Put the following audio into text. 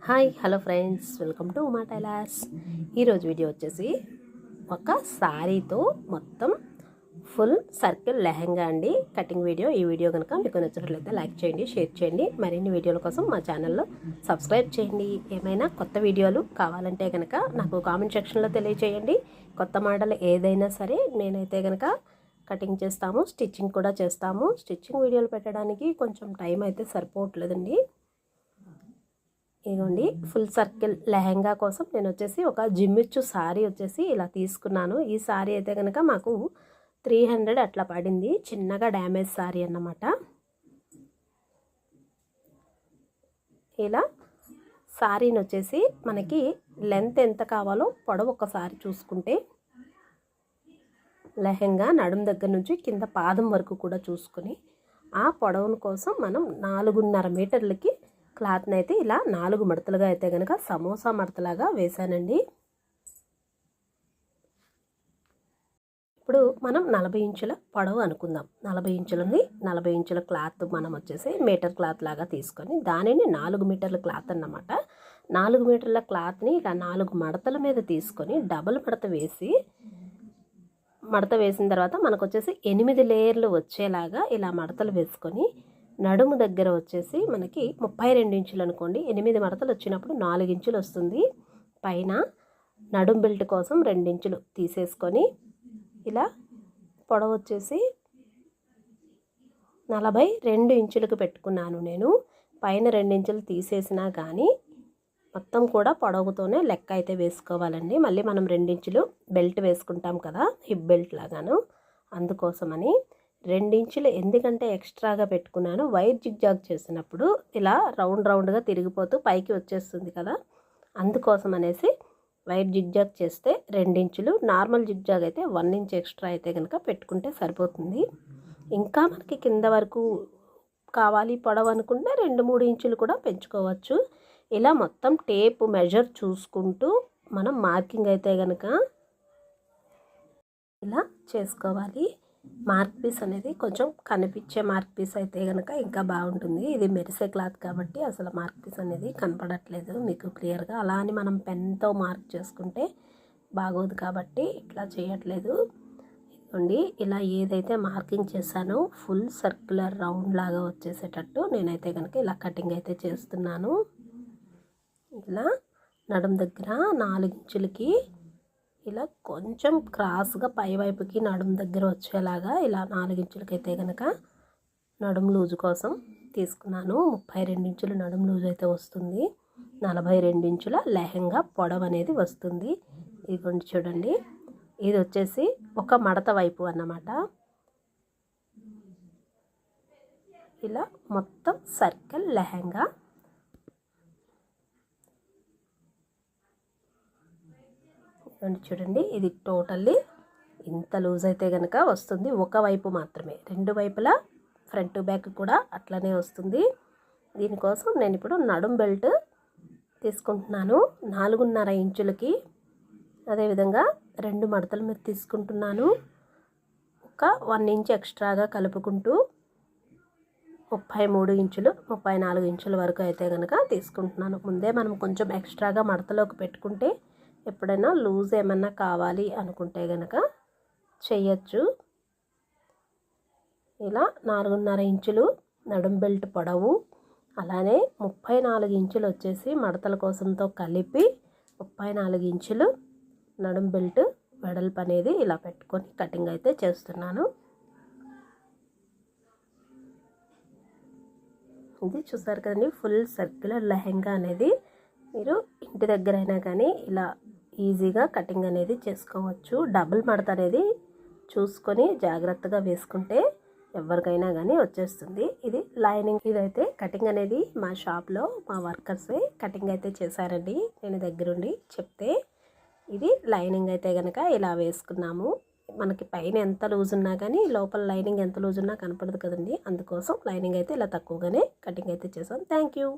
Hi hello friends, welcome to Uma tailors. ఈరోజు video వచ్చేసి ఒక శారీతో మొత్తం ఫుల్ సర్కిల్ లెహంగా అండి కటింగ్ వీడియో. ఈ వీడియో కనుక మీకు నచ్చినట్లయితే లైక్ చేయండి, షేర్ చేయండి. మరిన్ని వీడియోల కోసం మా ఛానల్లో సబ్స్క్రైబ్ చేయండి. ఏమైనా కొత్త వీడియోలు కావాలంటే కనుక నాకు కామెంట్ సెక్షన్లో తెలియచేయండి. కొత్త మోడల్ ఏదైనా సరే నేనైతే కనుక కటింగ్ చేస్తాము, స్టిచ్చింగ్ కూడా చేస్తాము. స్టిచ్చింగ్ వీడియోలు పెట్టడానికి కొంచెం టైం అయితే సరిపోవట్లేదండి. ఇదిగోండి, ఫుల్ సర్కిల్ లెహంగా కోసం నేను వచ్చేసి ఒక జిమ్మిచ్చు శారీ వచ్చేసి ఇలా తీసుకున్నాను. ఈ శారీ అయితే కనుక మాకు 300 అట్లా పడింది. చిన్నగా డ్యామేజ్ శారీ అన్నమాట. ఇలా శారీని వచ్చేసి మనకి లెంత్ ఎంత కావాలో పొడవు ఒకసారి చూసుకుంటే లెహంగా నడుం దగ్గర నుంచి కింద పాదం వరకు కూడా చూసుకొని ఆ పొడవును కోసం మనం 4.5 మీటర్లకి క్లాత్ని అయితే ఇలా 4 మడతలుగా అయితే కనుక సమోసా మడతలాగా వేసానండి. ఇప్పుడు మనం 40 ఇంచుల పొడవు అనుకుందాం. 40 ఇంచులని 40 ఇంచుల క్లాత్ మనం వచ్చేసి మీటర్ క్లాత్ లాగా తీసుకొని దానిని 4 మీటర్ల క్లాత్ అన్నమాట. 4 మీటర్ల క్లాత్ని ఇలా 4 మడతల మీద తీసుకొని డబుల్ మడత వేసిన తర్వాత మనకు వచ్చేసి 8 లేయర్లు వచ్చేలాగా ఇలా మడతలు వేసుకొని నడుము దగ్గర వచ్చేసి మనకి 32 ఇంచులు అనుకోండి. 8 మడతలు వచ్చినప్పుడు 4 ఇంచులు వస్తుంది. పైన నడుం బెల్ట్ కోసం 2 ఇంచులు తీసేసుకొని ఇలా పొడవు వచ్చేసి 42 ఇంచులకు పెట్టుకున్నాను నేను. పైన 2 ఇంచులు తీసేసినా కానీ మొత్తం కూడా పొడవుతోనే లెక్క అయితే వేసుకోవాలండి. మళ్ళీ మనం 2 ఇంచులు బెల్ట్ వేసుకుంటాం కదా, హిప్ బెల్ట్ లాగాను, అందుకోసమని 2 ఇంచులు ఎందుకంటే ఎక్స్ట్రాగా పెట్టుకున్నాను. వైర్ జిగ్జాగ్ చేసినప్పుడు ఇలా రౌండ్గా తిరిగిపోతూ పైకి వచ్చేస్తుంది కదా, అందుకోసం అనేసి వైర్ జిగ్జాగ్ చేస్తే 2 ఇంచులు, నార్మల్ జిగ్జాగ్ అయితే 1 ఇంచ్ ఎక్స్ట్రా అయితే కనుక పెట్టుకుంటే సరిపోతుంది. ఇంకా మనకి కింద వరకు కావాలి పొడవు అనుకుంటే 2-3 ఇంచులు కూడా పెంచుకోవచ్చు. ఇలా మొత్తం టేప్ మెజర్ చూసుకుంటూ మనం మార్కింగ్ అయితే కనుక ఇలా చేసుకోవాలి. మార్క్ పీస్ అనేది కొంచెం కనిపించే మార్క్ పీస్ అయితే కనుక ఇంకా బాగుంటుంది. ఇది మెరిసే క్లాత్ కాబట్టి అసలు మార్క్ పీస్ అనేది కనపడట్లేదు మీకు క్లియర్గా. అలా అని మనం పెన్తో మార్క్ చేసుకుంటే బాగోదు కాబట్టి ఇట్లా చేయట్లేదు. ఇదిగోండి, ఇలా ఏదైతే మార్కింగ్ చేశానో ఫుల్ సర్క్యులర్ రౌండ్ లాగా వచ్చేసేటట్టు నేనైతే కనుక ఇలా కటింగ్ అయితే చేస్తున్నాను. ఇలా నడుం దగ్గర 4 ఇంచులకి ఇలా కొంచెం క్రాస్గా పైవైపుకి నడుము దగ్గర వచ్చేలాగా ఇలా 4 ఇంచులకైతే కనుక నడుం లూజు కోసం తీసుకున్నాను. 32 ఇంచుల నడుం లూజు అయితే వస్తుంది. 42 ఇంచుల లెహంగా పొడవు అనేది వస్తుంది. ఇదిగోండి చూడండి, ఇది వచ్చేసి ఒక మడత వైపు అన్నమాట. ఇలా మొత్తం సర్కిల్ లెహంగా చూడండి, ఇది టోటల్లీ ఇంత లూజ్ అయితే కనుక వస్తుంది. ఒకవైపు మాత్రమే, 2 వైపులా ఫ్రంట్ బ్యాక్ కూడా అట్లనే వస్తుంది. దీనికోసం నేను ఇప్పుడు నడుం బెల్ట్ తీసుకుంటున్నాను 4.5 ఇంచులకి. అదేవిధంగా 2 మడతల మీద తీసుకుంటున్నాను. ఒక 1 ఇంచ్ ఎక్స్ట్రాగా కలుపుకుంటూ 33 ఇంచులు 34 ఇంచుల వరకు అయితే కనుక తీసుకుంటున్నాను. ముందే మనం కొంచెం ఎక్స్ట్రాగా మడతలోకి పెట్టుకుంటే ఎప్పుడైనా లూజ్ ఏమన్నా కావాలి అనుకుంటే కనుక చేయొచ్చు. ఇలా 4.5 ఇంచులు నడుం బెల్ట్ పొడవు, అలానే 34 ఇంచులు వచ్చేసి మడతల కోసంతో కలిపి 34 ఇంచులు నడుం బెల్ట్ వెడల్పు అనేది ఇలా పెట్టుకొని కటింగ్ అయితే చేస్తున్నాను. ఇది చూసారు కదండి, ఫుల్ సర్క్యులర్ లెహంగా అనేది మీరు ఇంటి దగ్గరైనా కానీ ఇలా ఈజీగా కటింగ్ అనేది చేసుకోవచ్చు. డబుల్ మడత అనేది చూసుకొని జాగ్రత్తగా వేసుకుంటే ఎవరికైనా కానీ వచ్చేస్తుంది. ఇది లైనింగ్, ఇదైతే కటింగ్ అనేది మా షాప్లో మా వర్కర్సే కటింగ్ అయితే చేశారండి. నేను దగ్గరుండి చెప్తే ఇది లైనింగ్ అయితే కనుక ఇలా వేసుకున్నాము. మనకి పైన ఎంత లూజ్ ఉన్నా కానీ లోపల లైనింగ్ ఎంత లూజ్ ఉన్నా కనపడదు కదండి, అందుకోసం లైనింగ్ అయితే ఇలా తక్కువగానే కటింగ్ అయితే చేసాం. Thank you.